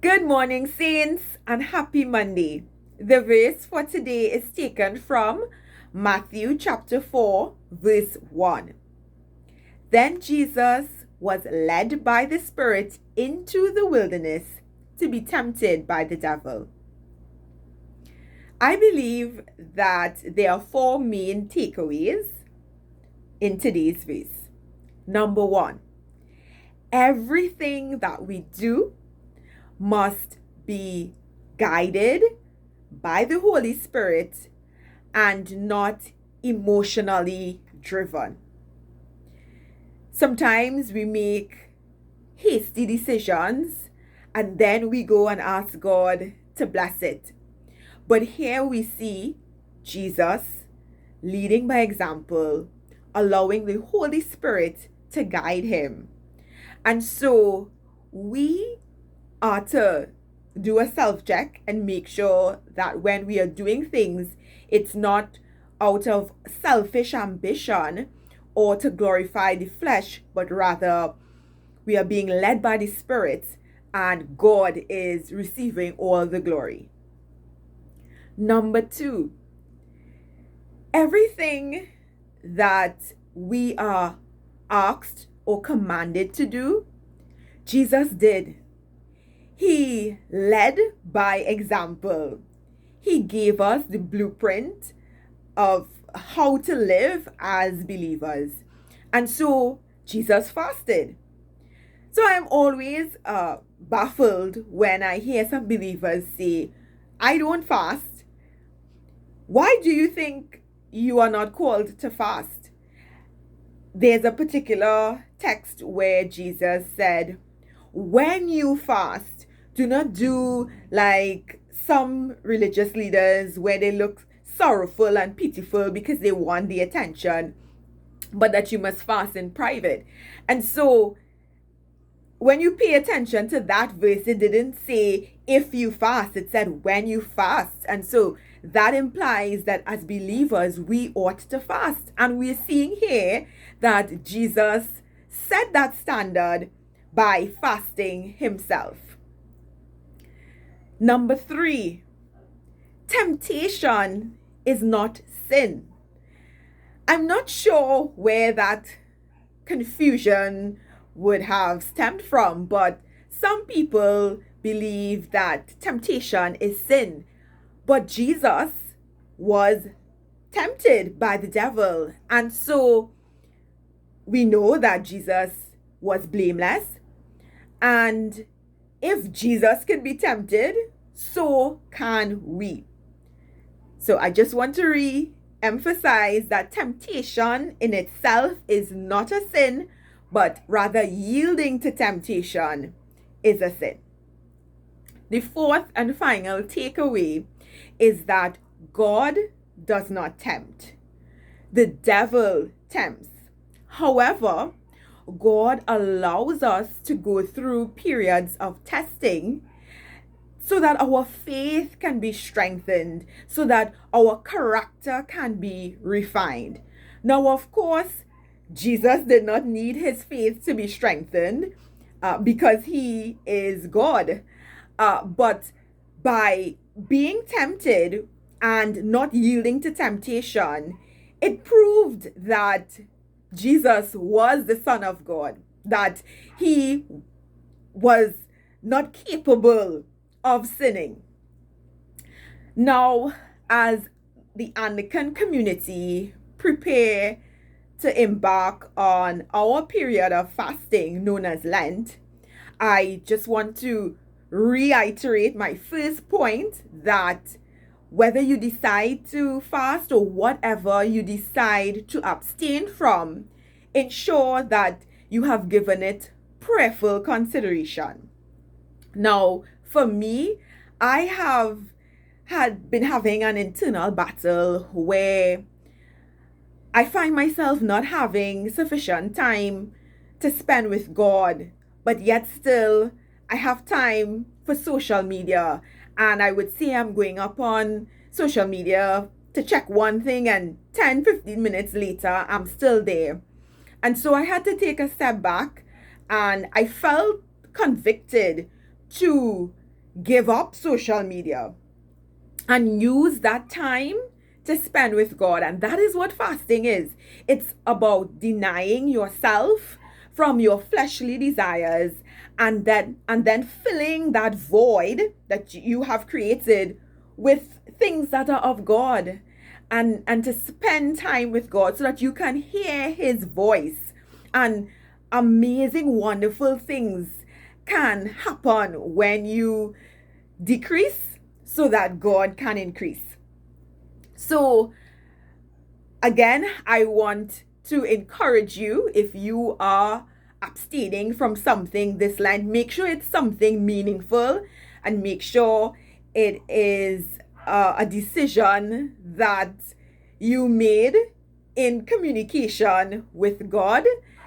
Good morning, Saints, and happy Monday. The verse for today is taken from Matthew chapter 4, verse 1. Then Jesus was led by the Spirit into the wilderness to be tempted by the devil. I believe that there are four main takeaways in today's verse. Number one, everything that we do must be guided by the Holy Spirit and not emotionally driven. Sometimes we make hasty decisions and then we go and ask God to bless it. But here we see Jesus leading by example, allowing the Holy Spirit to guide him. And so we are to do a self-check and make sure that when we are doing things, it's not out of selfish ambition or to glorify the flesh, but rather we are being led by the Spirit and God is receiving all the glory. Number two, everything that we are asked or commanded to do, Jesus did. He led by example. He gave us the blueprint of how to live as believers. And so Jesus fasted. So I'm always baffled when I hear some believers say, I don't fast. Why do you think you are not called to fast? There's a particular text where Jesus said, when you fast, do not do like some religious leaders where they look sorrowful and pitiful because they want the attention, but that you must fast in private. And so when you pay attention to that verse, it didn't say if you fast, it said when you fast. And so that implies that as believers, we ought to fast. And we're seeing here that Jesus set that standard by fasting himself. Number three, temptation is not sin. I'm not sure where that confusion would have stemmed from, but some people believe that temptation is sin. But Jesus was tempted by the devil. And so we know that Jesus was blameless. And if Jesus can be tempted, so can we. So I just want to re-emphasize that temptation in itself is not a sin, but rather yielding to temptation is a sin. The fourth and final takeaway is that God does not tempt. The devil tempts. However, God allows us to go through periods of testing so that our faith can be strengthened, so that our character can be refined. Now, of course, Jesus did not need his faith to be strengthened because he is God. But by being tempted and not yielding to temptation, it proved that Jesus was the Son of God, that he was not capable of sinning. Now, as the Anglican community prepare to embark on our period of fasting known as Lent, I just want to reiterate my first point that whether you decide to fast or whatever you decide to abstain from, ensure that you have given it prayerful consideration. Now, for me, I had been having an internal battle where I find myself not having sufficient time to spend with God, but yet still I have time for social media. And I would say I'm going up on social media to check one thing, and 10-15 minutes later, I'm still there. And so I had to take a step back, and I felt convicted to give up social media and use that time to spend with God. And that is what fasting is. It's about denying yourself from your fleshly desires, and then filling that void that you have created with things that are of God, and to spend time with God so that you can hear his voice, and amazing wonderful things can happen when you decrease so that God can increase. So again, I want to encourage you, if you are abstaining from something this Lent, make sure it's something meaningful, and make sure it is a decision that you made in communication with God,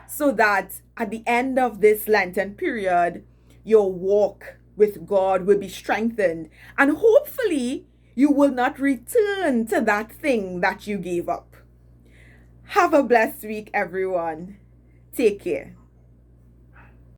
so that at the end of this Lenten period, your walk with God will be strengthened, and hopefully you will not return to that thing that you gave up. Have a blessed week, everyone. Take care.